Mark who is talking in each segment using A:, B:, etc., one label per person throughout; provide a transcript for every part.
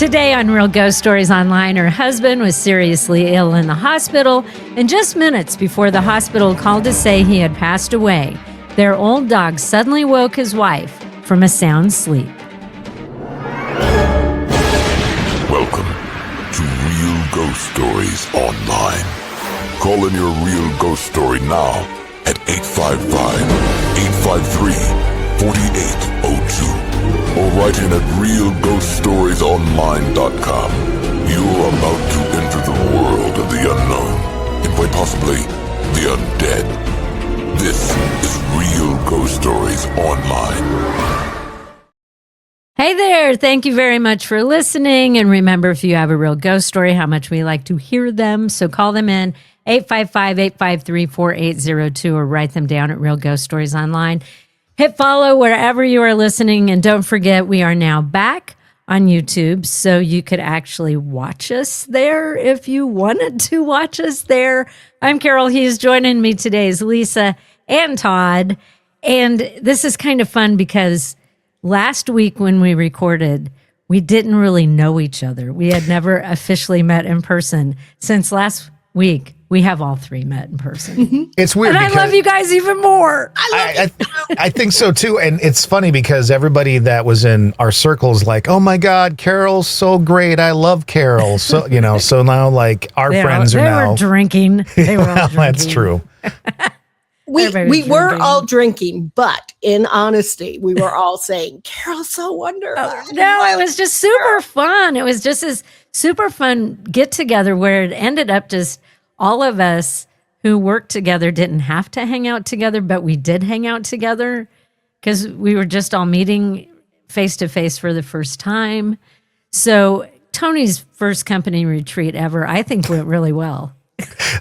A: Today on Real Ghost Stories Online, her husband was seriously ill in the hospital, and just minutes before the hospital called to say he had passed away, their old dog suddenly woke his wife from a sound sleep.
B: Welcome to Real Ghost Stories Online. Call in your real ghost story now at 855-853-4802 or write in at realghoststoriesonline.com. You're about to enter the world of the unknown and quite possibly the undead. This is Real Ghost Stories Online.
A: Hey there, thank you very much for listening. And remember, if you have a real ghost story, how much we like to hear them. So call them in 855-853-4802 or write them down at Real Ghost Stories Online. Hit follow wherever you are listening. And don't forget, we are now back on YouTube, so you could actually watch us there if you wanted to watch us there. I'm Carol Hughes. Joining me today is Lisa and Todd. And this is kind of fun because last week when we recorded, we didn't really know each other. We had never officially met in person. Since last week, we have all three met in person.
C: It's weird.
A: And I love you guys even more.
C: I think so too. And it's funny because everybody that was in our circles like, oh my God, Carol's so great. I love Carol. So, so now like our friends are now.
A: They were drinking. They were all drinking.
C: That's true.
D: We were all drinking, but in honesty, we were all saying, Carol's so wonderful.
A: No, it was just super fun. It was just this super fun get together where it ended up just all of us who worked together didn't have to hang out together, but we did hang out together because we were just all meeting face to face for the first time. So Tony's first company retreat ever, I think, went really well.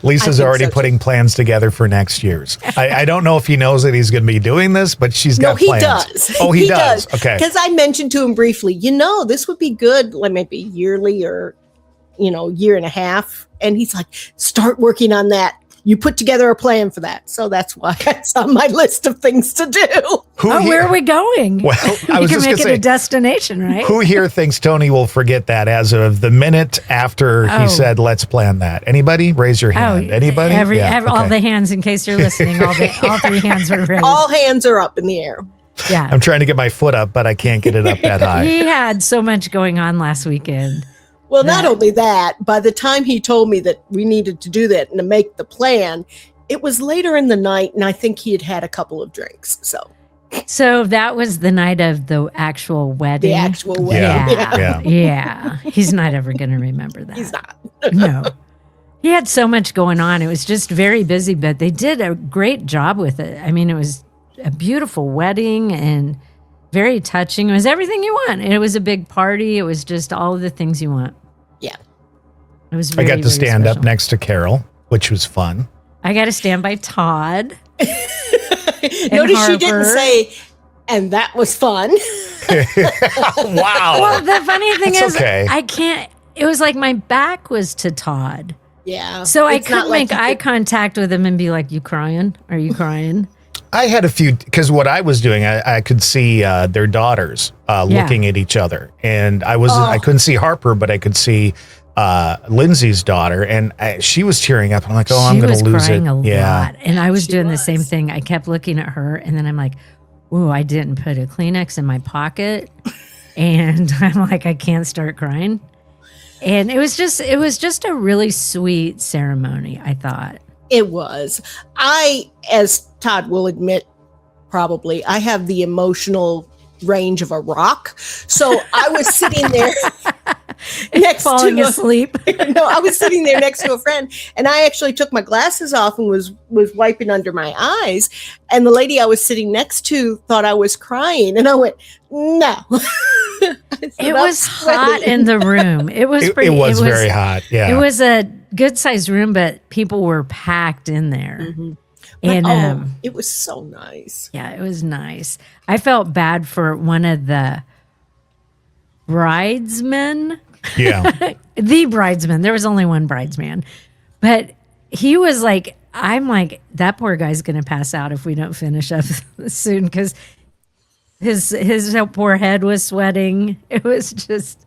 C: Lisa's already putting plans together for next year's. I don't know if he knows that he's going to be doing this, but she's got plans.
D: No, he does.
C: Oh, he does. Okay.
D: Because I mentioned to him briefly, this would be good, like maybe yearly or, year and a half. And he's like, start working on that. You put together a plan for that. So that's why it's on my list of things to do.
A: Where are we going?
C: Well, I was
A: you can
C: just
A: make it
C: say,
A: a destination, right?
C: Who here thinks Tony will forget that as of the minute after he said, let's plan that? Anybody? Raise your hand. Anybody?
A: All the hands, in case you're listening, all three hands are raised.
D: All hands are up in the air.
A: Yeah.
C: I'm trying to get my foot up, but I can't get it up that high.
A: He had so much going on last weekend.
D: Well, not only that, by the time he told me that we needed to do that and to make the plan, it was later in the night, and I think he had had a couple of drinks. So
A: that was the night of the actual wedding.
D: The actual wedding.
A: Yeah. He's not ever going to remember that.
D: He's not.
A: No. He had so much going on. It was just very busy, but they did a great job with it. I mean, it was a beautiful wedding and very touching. It was everything you want. And it was a big party. It was just all of the things you want.
D: Yeah.
A: It was
C: I got to stand
A: special.
C: up next to Carol, which was fun.
A: I got to stand by Todd.
D: Notice she didn't say, and that was fun.
C: Wow.
A: Well, the funny thing is,
C: okay.
A: I can't, it was like my back was to Todd.
D: Yeah.
A: So I couldn't make eye contact with him and be like, you crying? Are you crying?
C: I had a few, because what I was doing, I could see their daughters looking at each other. And I couldn't see Harper, but I could see Lindsay's daughter, and she was tearing up. I'm like, I'm going to lose it.
A: She was crying a lot. And I was doing the same thing. I kept looking at her, and then I'm like, ooh, I didn't put a Kleenex in my pocket. And I'm like, I can't start crying. And it was just a really sweet ceremony, I thought.
D: It was. As Todd will admit, probably, I have the emotional range of a rock. So I was sitting there
A: falling asleep.
D: No, I was sitting there next to a friend, and I actually took my glasses off and was wiping under my eyes. And the lady I was sitting next to thought I was crying, and I went, no.
A: It was hot in the room. It was
C: very hot. Yeah.
A: It was a good sized room, but people were packed in there.
D: Mm-hmm.
A: And
D: it was so nice.
A: Yeah, it was nice. I felt bad for one of the bridesmen.
C: Yeah.
A: The bridesman. There was only one bridesman. But he was like, I'm like, that poor guy's going to pass out if we don't finish up soon, because his poor head was sweating. It was just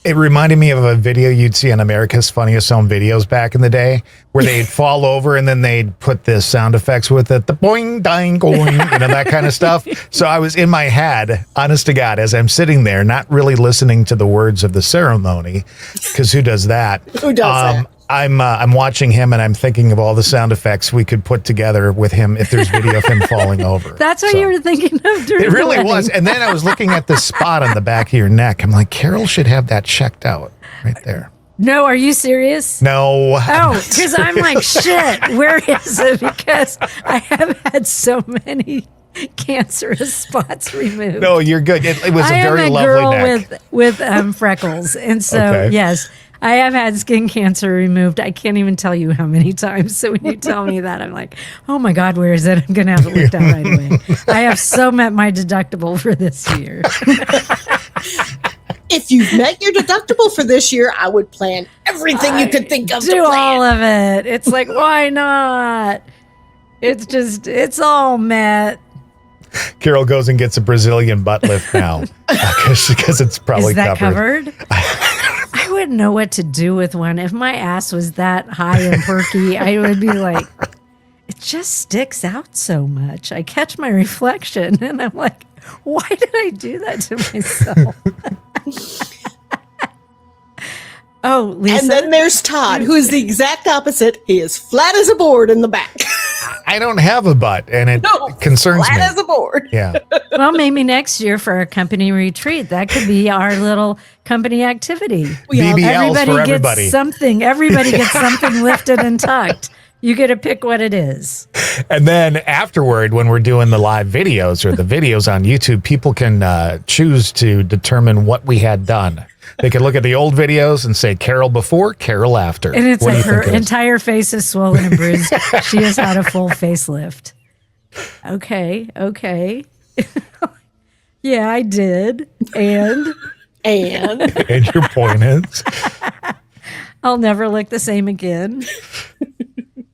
C: It reminded me of a video you'd see on America's Funniest Home Videos back in the day, where they'd fall over and then they'd put the sound effects with it, the boing, ding, going, that kind of stuff. So I was in my head, honest to God, as I'm sitting there, not really listening to the words of the ceremony, because who does that?
D: Who does that?
C: I'm watching him and I'm thinking of all the sound effects we could put together with him if there's video of him falling over.
A: That's what you were thinking of during
C: It really
A: the
C: was. And then I was looking at this spot on the back of your neck. I'm like, Carol should have that checked out right there.
A: No, are you serious?
C: No.
A: Oh, because I'm like, shit, where is it? Because I have had so many cancerous spots removed.
C: No, you're good. It was a very lovely neck.
A: with freckles. And so, yes, I have had skin cancer removed. I can't even tell you how many times. So when you tell me that, I'm like, oh my God, where is it? I'm going to have it looked at right away. I have so met my deductible for this year.
D: If you've met your deductible for this year, I would plan everything you could think of to
A: Do
D: plan.
A: all of it. It's like, why not? It's all met.
C: Carol goes and gets a Brazilian butt lift now because it's probably
A: Is that
C: covered.
A: I wouldn't know what to do with one. If my ass was that high and perky, I would be like, it just sticks out so much. I catch my reflection and I'm like, why did I do that to myself? Oh, Lisa.
D: And then there's Todd, who is the exact opposite. He is flat as a board in the back.
C: I don't have a butt, and it concerns
D: flat
C: me.
D: as a board.
C: Yeah.
A: Well, maybe next year for our company retreat, that could be our little company activity.
C: BBLs for everybody.
A: Gets something. Everybody gets something lifted and tucked. You get to pick what it is.
C: And then afterward, when we're doing the live videos or the videos on YouTube, people can choose to determine what we had done. They can look at the old videos and say Carol before, Carol after.
A: And it's like her entire face is swollen and bruised. She has had a full facelift. Okay. Yeah, I did. And
C: And your point is?
A: I'll never look the same again.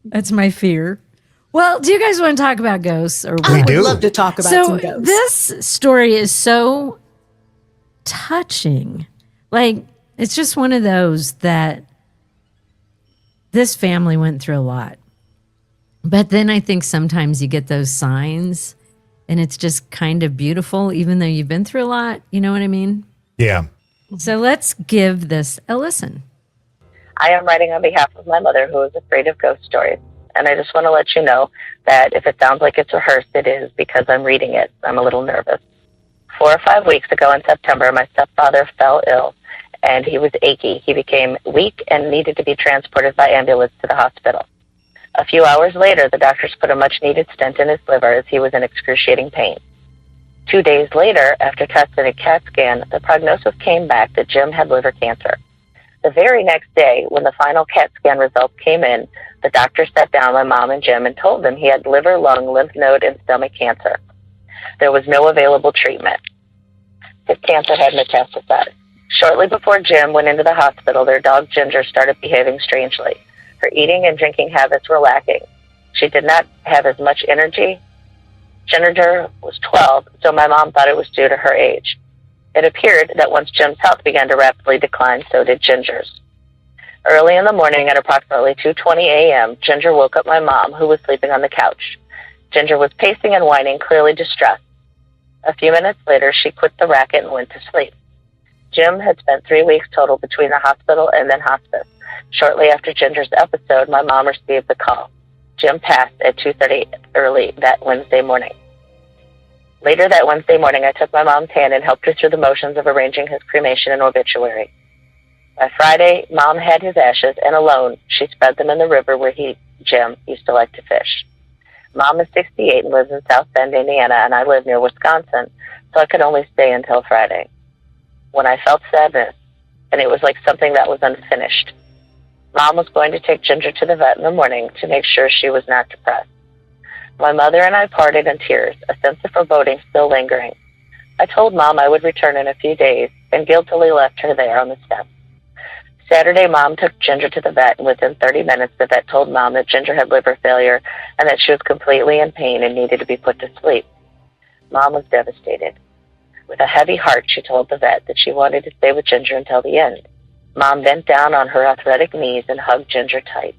A: That's my fear. Well, do you guys want to talk about ghosts? Or
D: I would love to talk about some ghosts.
A: This story is so touching. Like, it's just one of those that this family went through a lot. But then I think sometimes you get those signs and it's just kind of beautiful, even though you've been through a lot. You know what I mean?
C: Yeah.
A: So let's give this a listen.
E: I am writing on behalf of my mother, who is afraid of ghost stories. And I just want to let you know that if it sounds like it's rehearsed, it is because I'm reading it. I'm a little nervous. 4 or 5 weeks ago in September, my stepfather fell ill, and he was achy. He became weak and needed to be transported by ambulance to the hospital. A few hours later, the doctors put a much-needed stent in his liver as he was in excruciating pain. 2 days later, after testing a CAT scan, the prognosis came back that Jim had liver cancer. The very next day, when the final CAT scan results came in, the doctor sat down my mom and Jim and told them he had liver, lung, lymph node, and stomach cancer. There was no available treatment. His cancer had metastasized. Shortly before Jim went into the hospital, their dog Ginger started behaving strangely. Her eating and drinking habits were lacking. She did not have as much energy. Ginger was 12, so my mom thought it was due to her age. It appeared that once Jim's health began to rapidly decline, so did Ginger's. Early in the morning at approximately 2:20 a.m., Ginger woke up my mom, who was sleeping on the couch. Ginger was pacing and whining, clearly distressed. A few minutes later, she quit the racket and went to sleep. Jim had spent 3 weeks total between the hospital and then hospice. Shortly after Ginger's episode, my mom received the call. Jim passed at 2:30 early that Wednesday morning. Later that Wednesday morning, I took my mom's hand and helped her through the motions of arranging his cremation and obituary. By Friday, Mom had his ashes, and alone, she spread them in the river where Jim, used to like to fish. Mom is 68 and lives in South Bend, Indiana, and I live near Wisconsin, so I could only stay until Friday, when I felt sadness, and it was like something that was unfinished. Mom was going to take Ginger to the vet in the morning to make sure she was not depressed. My mother and I parted in tears, a sense of foreboding still lingering. I told Mom I would return in a few days, and guiltily left her there on the steps. Saturday, Mom took Ginger to the vet, and within 30 minutes, the vet told Mom that Ginger had liver failure and that she was completely in pain and needed to be put to sleep. Mom was devastated. With a heavy heart, she told the vet that she wanted to stay with Ginger until the end. Mom bent down on her arthritic knees and hugged Ginger tight,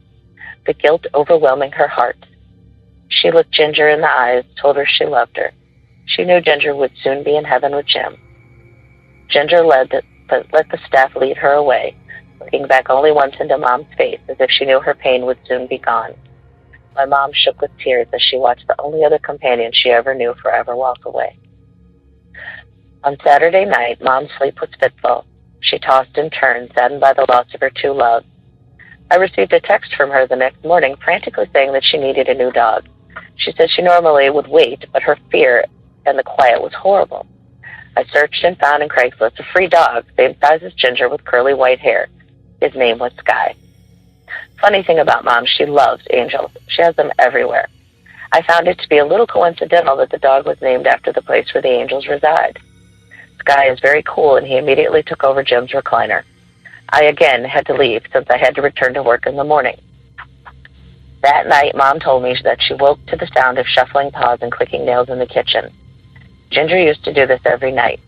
E: the guilt overwhelming her heart. She looked Ginger in the eyes, told her she loved her. She knew Ginger would soon be in heaven with Jim. Ginger let the staff lead her away, looking back only once into Mom's face as if she knew her pain would soon be gone. My mom shook with tears as she watched the only other companion she ever knew forever walk away. On Saturday night, Mom's sleep was fitful. She tossed and turned, saddened by the loss of her two loves. I received a text from her the next morning, frantically saying that she needed a new dog. She said she normally would wait, but her fear and the quiet was horrible. I searched and found in Craigslist a free dog, same size as Ginger with curly white hair. His name was Skye. Funny thing about Mom, she loves angels. She has them everywhere. I found it to be a little coincidental that the dog was named after the place where the angels reside. Skye is very cool, and he immediately took over Jim's recliner. I again had to leave since I had to return to work in the morning. That night, Mom told me that she woke to the sound of shuffling paws and clicking nails in the kitchen. Ginger used to do this every night.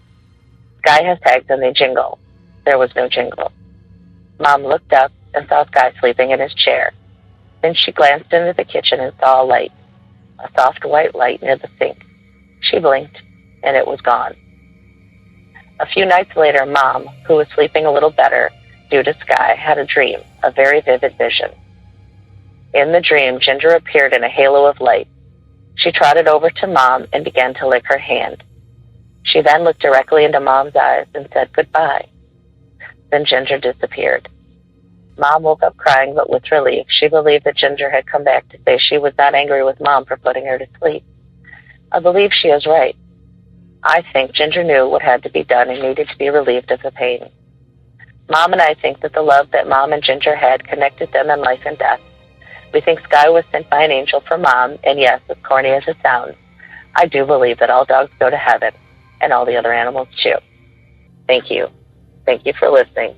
E: Skye has tags and they jingle. There was no jingle. Mom looked up and saw Skye sleeping in his chair. Then she glanced into the kitchen and saw a light, a soft white light near the sink. She blinked, and it was gone. A few nights later, Mom, who was sleeping a little better due to Skye, had a dream, a very vivid vision. In the dream, Ginger appeared in a halo of light. She trotted over to Mom and began to lick her hand. She then looked directly into Mom's eyes and said goodbye. Then Ginger disappeared. Mom woke up crying, but with relief. She believed that Ginger had come back to say she was not angry with Mom for putting her to sleep. I believe she is right. I think Ginger knew what had to be done and needed to be relieved of the pain. Mom and I think that the love that Mom and Ginger had connected them in life and death. We think Skye was sent by an angel for Mom, and yes, as corny as it sounds, I do believe that all dogs go to heaven, and all the other animals too. Thank you. Thank you for listening.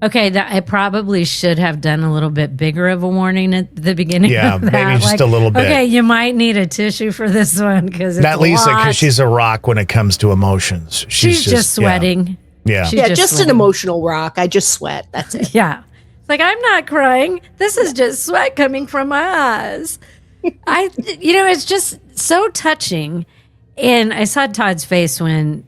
A: Okay, I probably should have done a little bit bigger of a warning at the beginning.
C: Yeah,
A: of that.
C: maybe just a little bit.
A: Okay, you might need a tissue for this one because it's
C: not Lisa, because she's a rock when it comes to emotions.
A: She's just sweating.
C: Yeah,
A: She's
D: just an emotional rock. I just sweat. That's it.
A: Yeah, it's like I'm not crying. This is just sweat coming from my eyes. It's just so touching. And I saw Todd's face when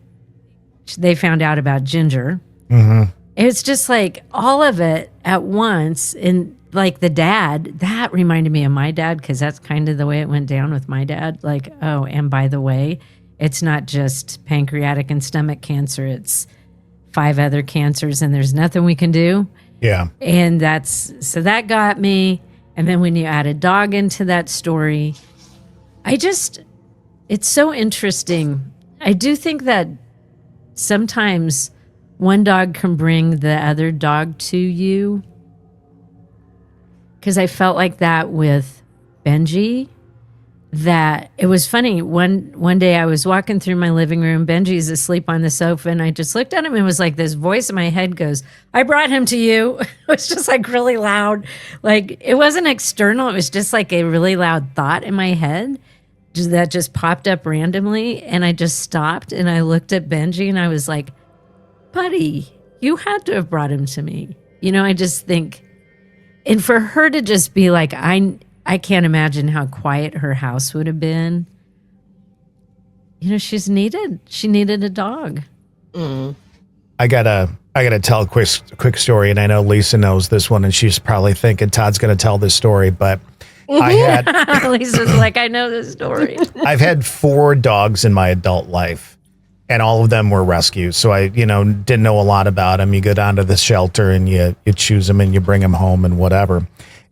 A: they found out about Ginger.
C: Mm-hmm.
A: It's just like all of it at once. And like the dad, that reminded me of my dad because that's kind of the way it went down with my dad. Like, oh, and by the way, it's not just pancreatic and stomach cancer. It's 5 other cancers and there's nothing we can do.
C: Yeah.
A: And so that got me. And then when you add a dog into that story, it's so interesting. I do think that sometimes one dog can bring the other dog to you. Because I felt like that with Benji. That it was funny. One day I was walking through my living room. Benji's asleep on the sofa, and I just looked at him and it was like this voice in my head goes, "I brought him to you." It was just like really loud. Like it wasn't external. It was just like a really loud thought in my head that just popped up randomly. And I just stopped and I looked at Benji and I was like, "Buddy, you had to have brought him to me." I just think, and for her to just be like, I can't imagine how quiet her house would have been. She needed a dog.
D: Mm.
C: I gotta tell a quick story, and I know Lisa knows this one, and she's probably thinking Todd's gonna tell this story, but I had
A: Lisa's like, I know this story.
C: I've had 4 dogs in my adult life, and all of them were rescues. So I, didn't know a lot about them. You go down to the shelter and you choose them and you bring them home and whatever.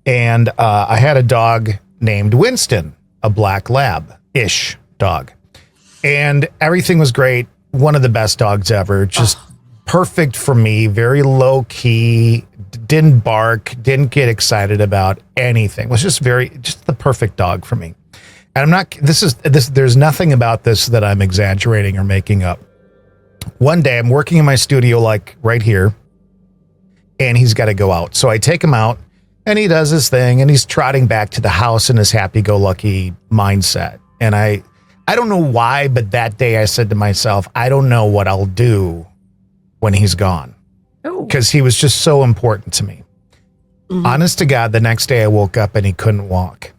C: And I had a dog named Winston, a black lab-ish dog. And everything was great. One of the best dogs ever. Just perfect for me. Very low-key. Didn't bark. Didn't get excited about anything. Was just the perfect dog for me. And I'm not, there's nothing about this that I'm exaggerating or making up. One day I'm working in my studio, like right here, and he's got to go out. So I take him out. And he does his thing, and he's trotting back to the house in his happy-go-lucky mindset. And I I don't know why, but that day I said to myself, I don't know what I'll do when he's gone. Because he was just so important to me. Mm-hmm. Honest to God, the next day I woke up and he couldn't walk.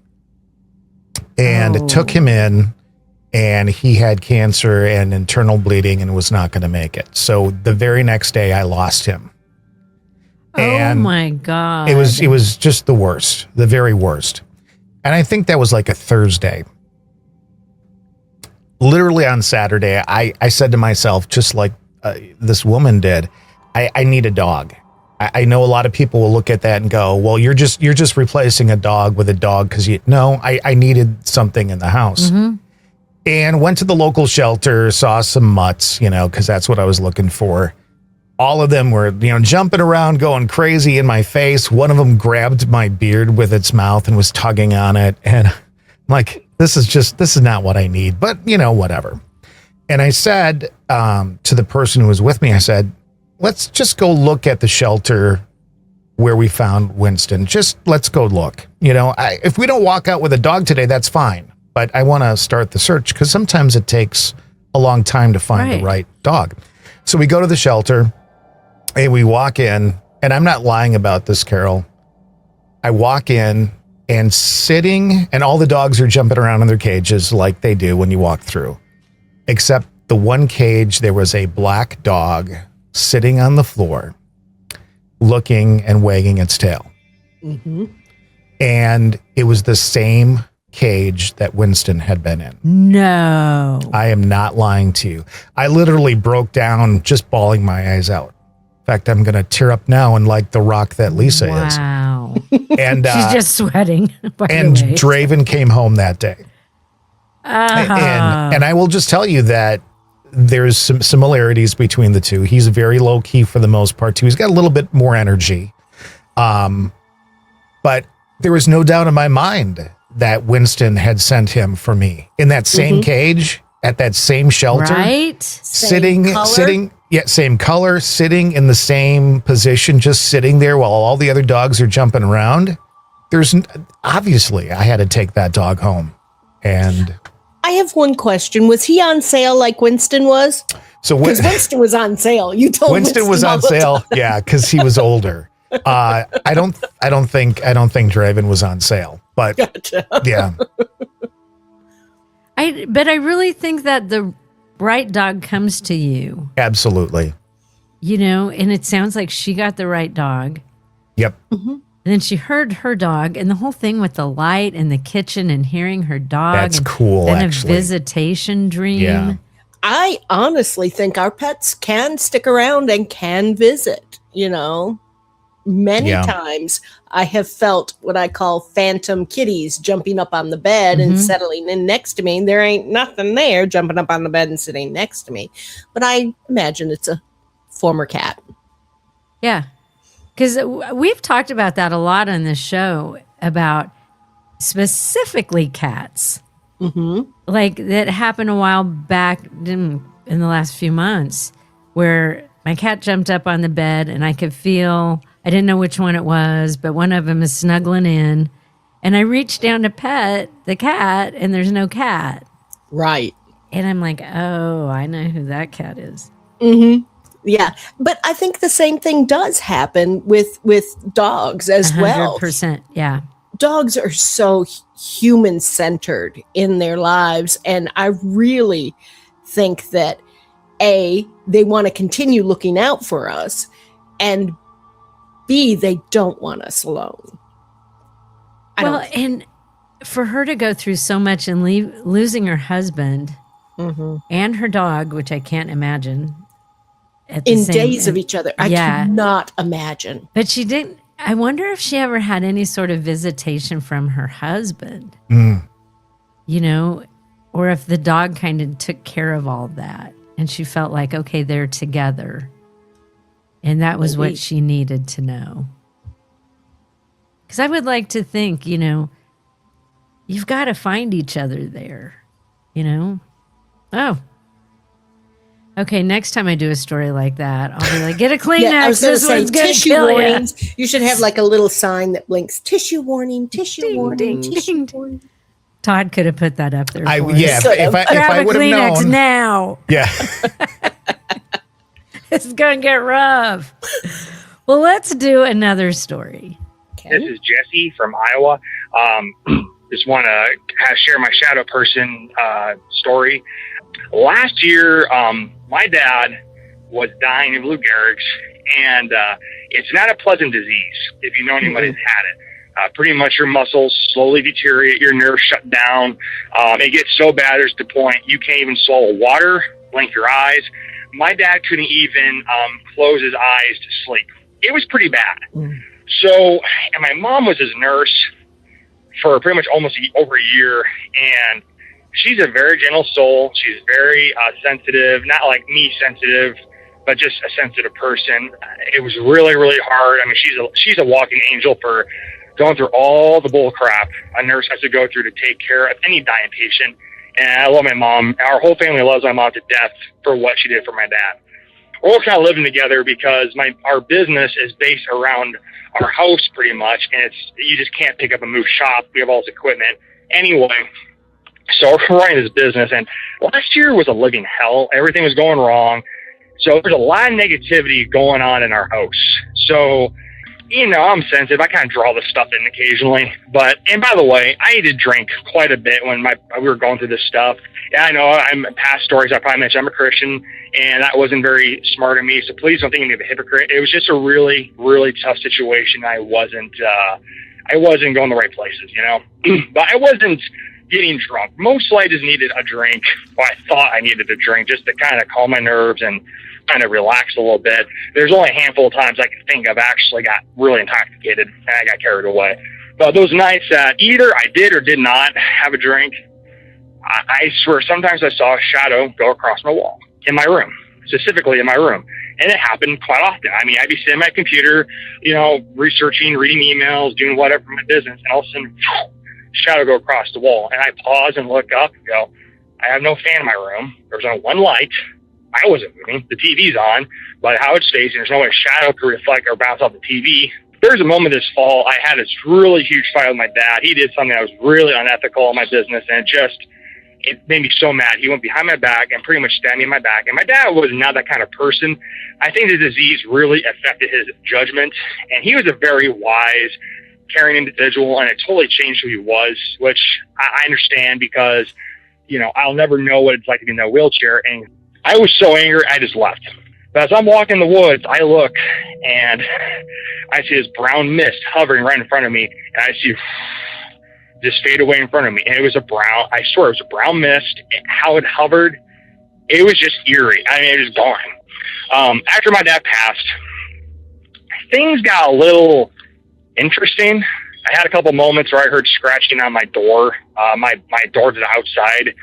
C: And it took him in, and he had cancer and internal bleeding and was not going to make it. So the very next day I lost him. And
A: oh my God.
C: It was just the worst, the very worst. And I think that was like a Thursday. Literally on Saturday, I said to myself, just like this woman did, I need a dog. I know a lot of people will look at that and go, well, you're just replacing a dog with a dog because I needed something in the house. Mm-hmm. And went to the local shelter, saw some mutts, because that's what I was looking for. All of them were, jumping around, going crazy in my face. One of them grabbed my beard with its mouth and was tugging on it. And I'm like, this is not what I need, but whatever. And I said to the person who was with me, I said, let's just go look at the shelter where we found Winston. Just let's go look. If we don't walk out with a dog today, that's fine. But I want to start the search because sometimes it takes a long time to find the right dog. So we go to the shelter and we walk in, and I'm not lying about this, Carol. I walk in and sitting, and all the dogs are jumping around in their cages like they do when you walk through. Except the one cage, there was a black dog sitting on the floor, looking and wagging its tail. Mm-hmm. And it was the same cage that Winston had been in.
A: No.
C: I am not lying to you. I literally broke down just bawling my eyes out. In fact, I'm going to tear up now and like the rock that Lisa is.
A: Wow.
C: And
A: she's just sweating.
C: And Draven came home that day. And I will just tell you that there's some similarities between the two. He's very low key for the most part too. He's got a little bit more energy. But there was no doubt in my mind that Winston had sent him for me in that same cage at that same shelter,
A: right?
C: Sitting, same color, sitting in the same position, just sitting there while all the other dogs are jumping around. Obviously I had to take that dog home. And
D: I have one question. Was he on sale like Winston was?
C: So
D: Winston was on sale. You told
C: Winston was on sale. Yeah. Cause he was older. I don't think Draven was on sale, but gotcha. Yeah.
A: But I really think that the right dog comes to you.
C: Absolutely.
A: And it sounds like she got the right dog.
C: Yep.
A: Mm-hmm. And then she heard her dog, and the whole thing with the light in the kitchen and hearing her dog.
C: That's cool.
A: Then
C: actually.
A: A visitation dream.
C: Yeah.
D: I honestly think our pets can stick around and can visit, Many times I have felt what I call phantom kitties jumping up on the bed and settling in next to me. And there ain't nothing there jumping up on the bed and sitting next to me. But I imagine it's a former cat.
A: Yeah. Because we've talked about that a lot on this show about specifically cats. Mm-hmm. Like that happened a while back in the last few months where my cat jumped up on the bed and I could feel, I didn't know which one it was, but one of them is snuggling in. And I reached down to pet the cat and there's no cat.
D: Right.
A: And I'm like, oh, I know who that cat is.
D: Mm-hmm. Yeah. But I think the same thing does happen with dogs as 100%, well.
A: 100%. Yeah.
D: Dogs are so human-centered in their lives. And I really think that, A, they want to continue looking out for us. And B, they don't want us alone.
A: And for her to go through so much and losing her husband and her dog, which I can't imagine.
D: In days of each other. I cannot imagine.
A: But she didn't. I wonder if she ever had any sort of visitation from her husband, or if the dog kind of took care of all that and she felt like, okay, they're together. And that was what she needed to know. Because I would like to think, you've got to find each other there, Oh. Okay, next time I do a story like that, I'll be like, get a Kleenex.
D: I was going to say, tissue warnings.
A: You.
D: You should have like a little sign that blinks, tissue warning, tissue
A: ding,
D: warning,
A: ding,
D: tissue
A: ding.
D: warning.
A: Todd could have put that up there.
C: I
A: for us.
C: yeah. If I
A: Grab a
C: would have
A: Kleenex
C: known.
A: now.
C: Yeah.
A: It's going to get rough. Well, let's do another story.
F: This is Jesse from Iowa. Just want to share my shadow person story. Last year, my dad was dying of Lou Gehrig's, and it's not a pleasant disease if you know anybody who's had it. Pretty much your muscles slowly deteriorate, your nerves shut down. It gets so bad there's the point you can't even swallow water, blink your eyes. My dad couldn't even close his eyes to sleep. It was pretty bad. So, and my mom was his nurse for pretty much almost over a year, and she's a very gentle soul. She's very sensitive, not like me sensitive, but just a sensitive person. It was really, really hard. I mean, she's a walking angel for going through all the bull crap a nurse has to go through to take care of any dying patient. And I love my mom. Our whole family loves my mom to death for what she did for my dad. We're all kind of living together because our business is based around our house pretty much, and you just can't pick up and move shop. We have all this equipment. Anyway, so we're running this business, and last year was a living hell. Everything was going wrong. So there's a lot of negativity going on in our house. So, you know, I'm sensitive. I kind of draw this stuff in occasionally. And by the way, I did drink quite a bit when we were going through this stuff. Yeah, I know I'm past stories. I probably mentioned I'm a Christian, and that wasn't very smart of me. So please don't think of me as a hypocrite. It was just a really, really tough situation. I wasn't going the right places, you know, but I wasn't getting drunk. Mostly I just needed a drink, or I thought I needed a drink just to kind of calm my nerves and kind of relax a little bit. There's only a handful of times I can think of actually got really intoxicated and I got carried away. But those nights that either I did or did not have a drink, I swear sometimes I saw a shadow go across my wall in my room, specifically in my room. And it happened quite often. I mean, I'd be sitting at my computer, you know, researching, reading emails, doing whatever for my business, and all of a sudden, shadow go across the wall. And I pause and look up and go, I have no fan in my room. There's only one light. I wasn't moving. The TV's on, but how it's facing, there's no way a shadow could reflect or bounce off the TV. There's a moment this fall, I had this really huge fight with my dad. He did something that was really unethical in my business, and it made me so mad. He went behind my back and pretty much stabbed me in my back. And my dad was not that kind of person. I think the disease really affected his judgment, and he was a very wise, caring individual, and it totally changed who he was, which I understand because, you know, I'll never know what it's like to be in a wheelchair. And I was so angry, I just left. But as I'm walking the woods, I look and I see this brown mist hovering right in front of me, and I see just fade away in front of me. And it was I swear it was a brown mist. How it hovered, it was just eerie. I mean, it was gone. After my dad passed, things got a little interesting. I had a couple moments where I heard scratching on my door, my door to the outside.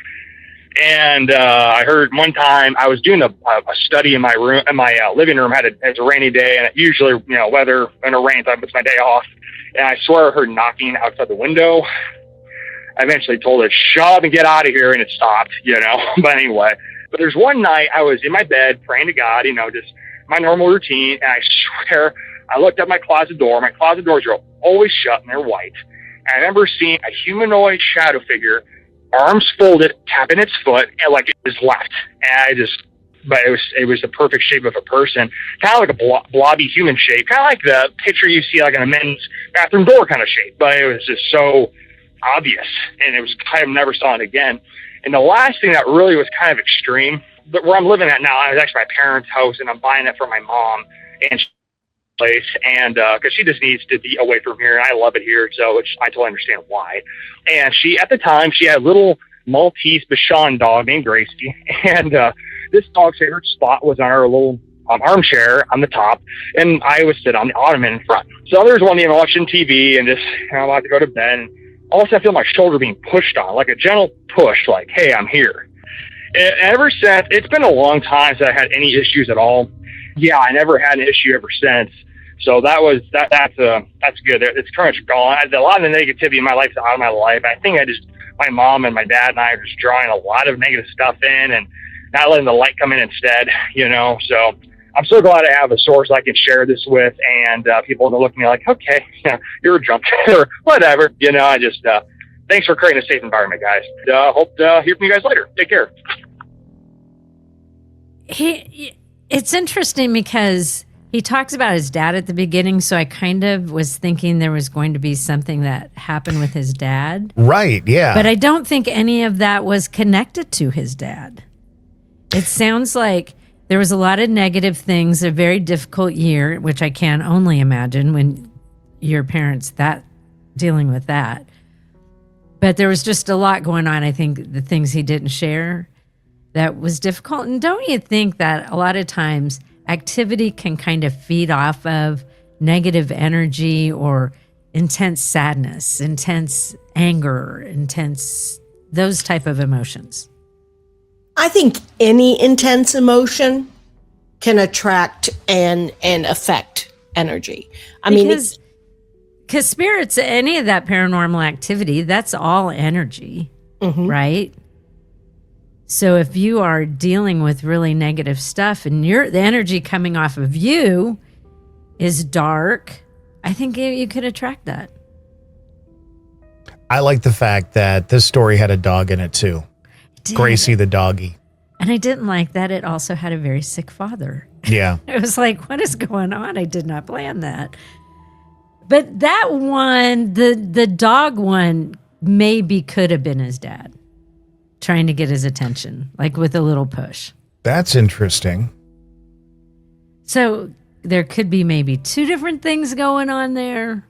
F: And I heard one time I was doing a study in my room, in my living room. It was a rainy day, and usually, you know, weather when it rains, it's my day off. And I swear I heard knocking outside the window. I eventually told it, shut up and get out of here, and it stopped, you know. But anyway, there's one night I was in my bed praying to God, you know, just my normal routine, and I swear I looked at my closet door. My closet doors are always shut, and they're white. And I remember seeing a humanoid shadow figure, arms folded, tapping its foot, and like it just left. And but it was the perfect shape of a person, kind of like a blobby human shape, kind of like the picture you see like in a men's bathroom door kind of shape. But it was just so obvious, and it was kind of never saw it again. And the last thing that really was kind of extreme, but where I'm living at now, I was actually my parents' house, and I'm buying it for my mom and place, and because she just needs to be away from here, and I love it here, so I totally understand why. And at the time, she had a little Maltese Bichon dog named Gracie, and this dog's favorite spot was on our little armchair on the top, and I would sit on the ottoman in front. So there's one day I'm watching TV, and just, you know, I'm about to go to bed, and all of a sudden I feel my shoulder being pushed on, like a gentle push, like, hey, I'm here. And ever since, it's been a long time since I had any issues at all. Yeah, I never had an issue ever since. So that's good. It's pretty much gone. A lot of the negativity in my life is out of my life. I think my mom and my dad and I are just drawing a lot of negative stuff in and not letting the light come in instead, you know. So I'm so glad I have a source I can share this with, and people will look at me like, okay, you know, you're a drunk or whatever, you know. thanks for creating a safe environment, guys. Hope to hear from you guys later. Take care.
A: It's interesting because he talks about his dad at the beginning, so I kind of was thinking there was going to be something that happened with his dad.
C: Right, yeah.
A: But I don't think any of that was connected to his dad. It sounds like there was a lot of negative things, a very difficult year, which I can only imagine when your parents dealing with that. But there was just a lot going on, I think, the things he didn't share that was difficult. And don't you think that a lot of times activity can kind of feed off of negative energy or intense sadness, intense anger, intense, those type of emotions?
D: I think any intense emotion can attract and affect energy.
A: Because spirits, any of that paranormal activity, that's all energy, right? So if you are dealing with really negative stuff and the energy coming off of you is dark, I think you could attract that.
C: I like the fact that this story had a dog in it too. Gracie the doggy.
A: And I didn't like that it also had a very sick father.
C: Yeah.
A: It was like, what is going on? I did not plan that. But that one, the dog one, maybe could have been his dad trying to get his attention, like with a little push.
C: That's interesting.
A: So there could be maybe two different things going on there.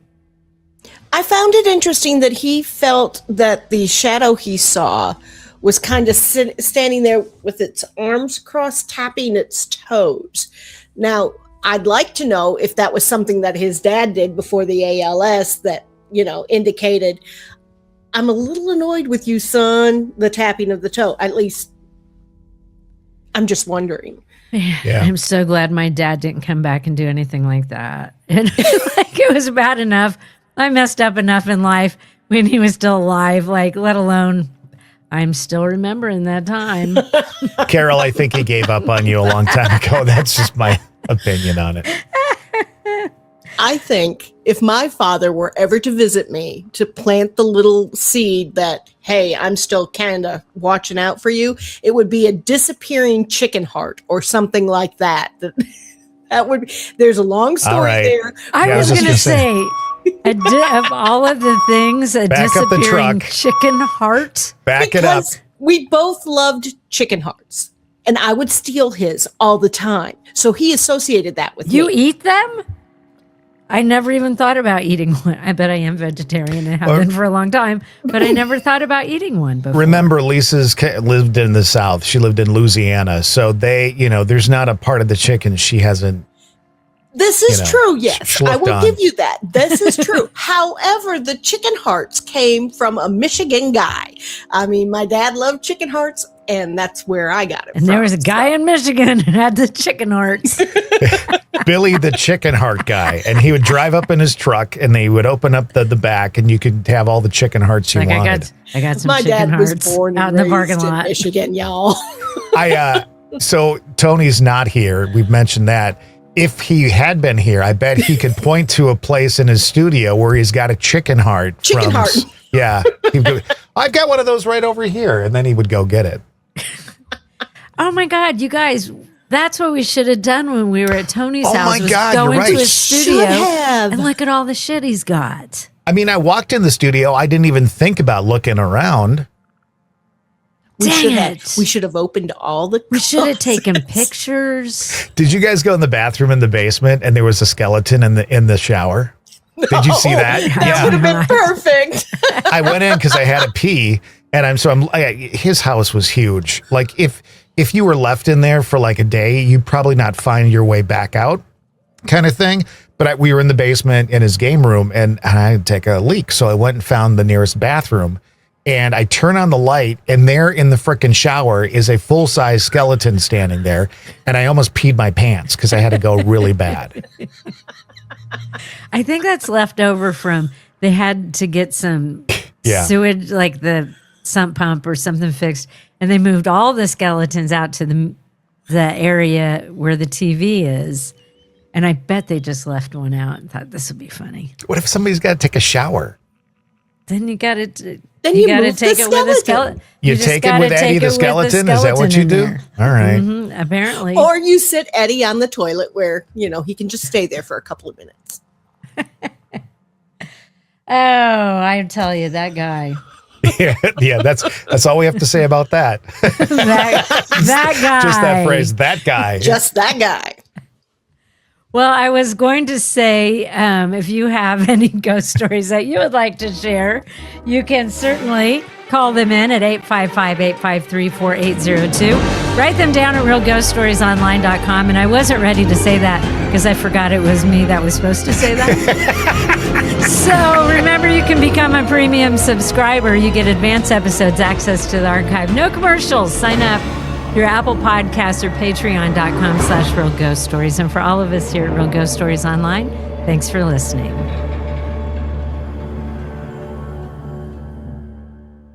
D: I found it interesting that he felt that the shadow he saw was kind of standing there with its arms crossed, tapping its toes. Now, I'd like to know if that was something that his dad did before the ALS that, indicated, I'm a little annoyed with you, son, the tapping of the toe. At least, I'm just wondering.
C: Yeah.
A: I'm so glad my dad didn't come back and do anything like that. And like, it was bad enough. I messed up enough in life when he was still alive, like, let alone I'm still remembering that time.
C: Carol, I think he gave up on you a long time ago. That's just my opinion on it.
D: I think if my father were ever to visit me to plant the little seed that, hey, I'm still kind of watching out for you, it would be a disappearing chicken heart or something like that. That would. There's a long story there.
A: I was going to say, of all of the things, a disappearing chicken heart.
C: Back it up.
D: We both loved chicken hearts, and I would steal his all the time. So he associated that with
A: you
D: me.
A: Eat them? I never even thought about eating one. I bet I am vegetarian and have been for a long time, but I never thought about eating one before.
C: Remember, Lisa's lived in the South. She lived in Louisiana. So there's not a part of the chicken she hasn't.
D: This is true, yes. I will give you that. This is true. However, the chicken hearts came from a Michigan guy. I mean, my dad loved chicken hearts, and that's where I got it
A: from. And there was a guy in Michigan who had the chicken hearts.
C: Billy the chicken heart guy. And he would drive up in his truck, and they would open up the back, and you could have all the chicken hearts you wanted.
A: I got some
D: my
A: chicken
D: dad
A: hearts
D: was born
A: out in the parking lot.
D: Michigan, y'all.
C: So Tony's not here. We've mentioned that. If he had been here, I bet he could point to a place in his studio where he's got a chicken heart. Yeah. I've got one of those right over here. And then he would go get it.
A: Oh my God, you guys, that's what we should have done when we were at Tony's house.
C: My God,
A: go
C: you're
A: into
C: right.
A: his studio and look at all the shit he's got.
C: I mean, I walked in the studio. I didn't even think about looking around.
D: We should have opened all the.
A: We should have taken pictures.
C: Did you guys go in the bathroom in the basement and there was a skeleton in the shower? Did you see that?
D: That would have been perfect.
C: I went in because I had to pee, and his house was huge. Like if you were left in there for like a day, you'd probably not find your way back out, kind of thing. But we were in the basement in his game room, and I had to take a leak, so I went and found the nearest bathroom. And I turn on the light, and there in the frickin' shower is a full-size skeleton standing there. And I almost peed my pants because I had to go really bad.
A: I think that's left over from they had to get some sewage, like the sump pump or something fixed. And they moved all the skeletons out to the area where the TV is. And I bet they just left one out and thought this would be funny.
C: What if somebody's got to take a shower?
A: Then you got to
D: Then
A: You
D: you
A: got to
D: move
A: take
D: the
A: it with a
D: skeleton.
A: skeleton.
C: You
A: just
C: take it
A: gotta
C: with Eddie
A: take
C: the
A: it with
C: skeleton? Is that what you
A: in
C: do?
A: there.
C: All right.
A: Apparently.
D: Or you sit Eddie on the toilet where, he can just stay there for a couple of minutes.
A: Oh, I tell you, that guy.
C: Yeah, that's all we have to say about that.
A: that guy.
C: Just that phrase, that guy.
D: Just that guy.
A: Well, I was going to say, if you have any ghost stories that you would like to share, you can certainly call them in at 855-853-4802. Write them down at realghoststoriesonline.com. And I wasn't ready to say that because I forgot it was me that was supposed to say that. So remember, you can become a premium subscriber. You get advanced episodes, access to the archive, no commercials. Sign up through Apple Podcasts or patreon.com/Real Ghost Stories. And for all of us here at Real Ghost Stories Online, thanks for listening.